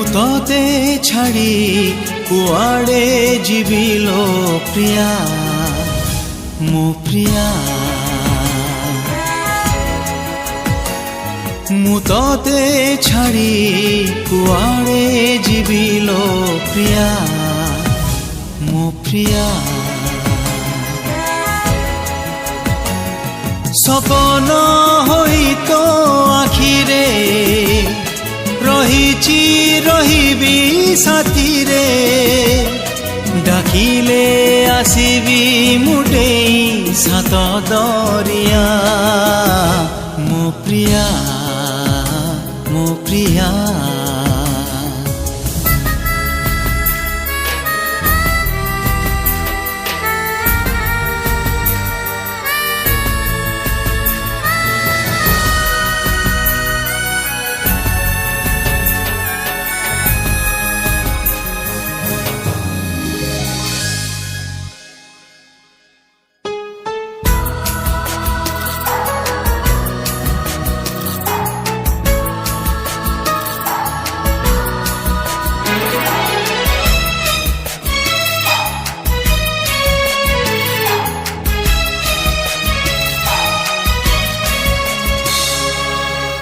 तोते छाड़ी कुआड़े जीविलो प्रिया मो प्रिया मु तोते छाड़ी कुआड़े जीविलो प्रिया मो प्रिया सपन होई तो आखिरे रहीची रहिबी साथी रे डाकिले आसीबी मुटेई सात दरिया मो प्रिया मो प्रिया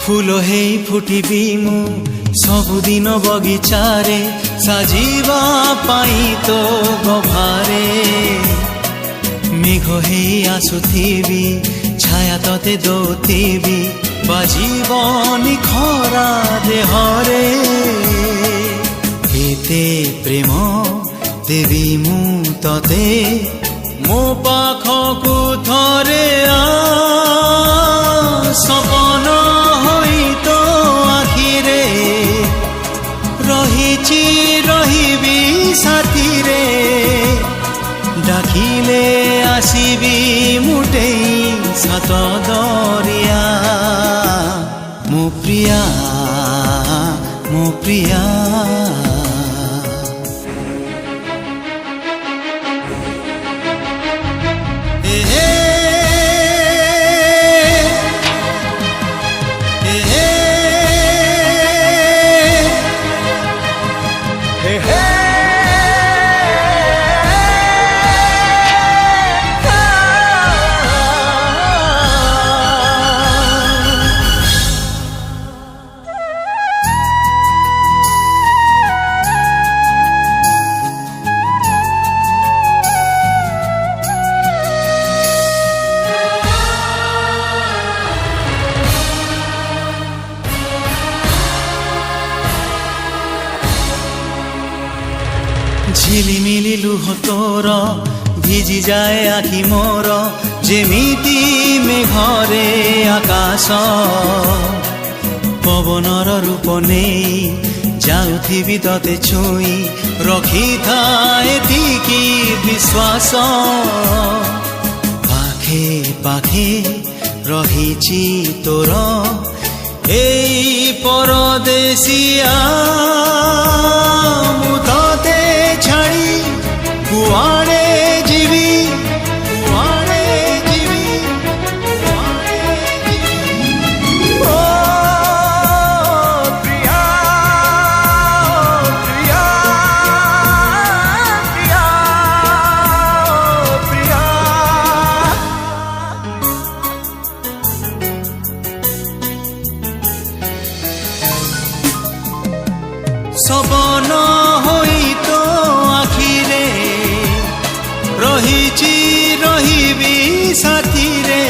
फूल हे फुटिबी मु सबुदिन बगिचारे साजिबा पाई तो गभारे मेघ हे आसुथिबी छाया तते दौथिबी बाजीबनी खरा देहरे एते प्रेम देवी मु तते मो पाखकु थरे आ सपन तो आखिरे रहीची रहिबी साथी रे डाकिले आसीबी मुटेई सात दरिया मो प्रिया मो प्रिया झिलिमिली लुह तोर भिजी जाए आखि मोर जेमिति मेघरे आकाश पवनर रूप नहीं जाउथिबी तते छुई रखी थाए एतिकी विश्वास पाखे पाखे रहीची तोर एई परदेसिया मु तते छाड़ी कुआड़े जीवी कुआड़े जीवी कुआड़े जीवी ओ प्रिया प्रिया प्रिया प्रिया सपन होई तो आखिरे रहीची रहिबी साथी रे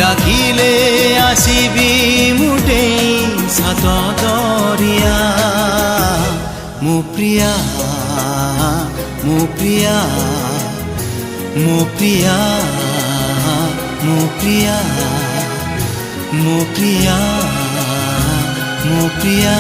डाकिले आसीबी मुटेई सात दरिया मो प्रिया मो प्रिया मो प्रिया मो प्रिया मो प्रिया मो प्रिया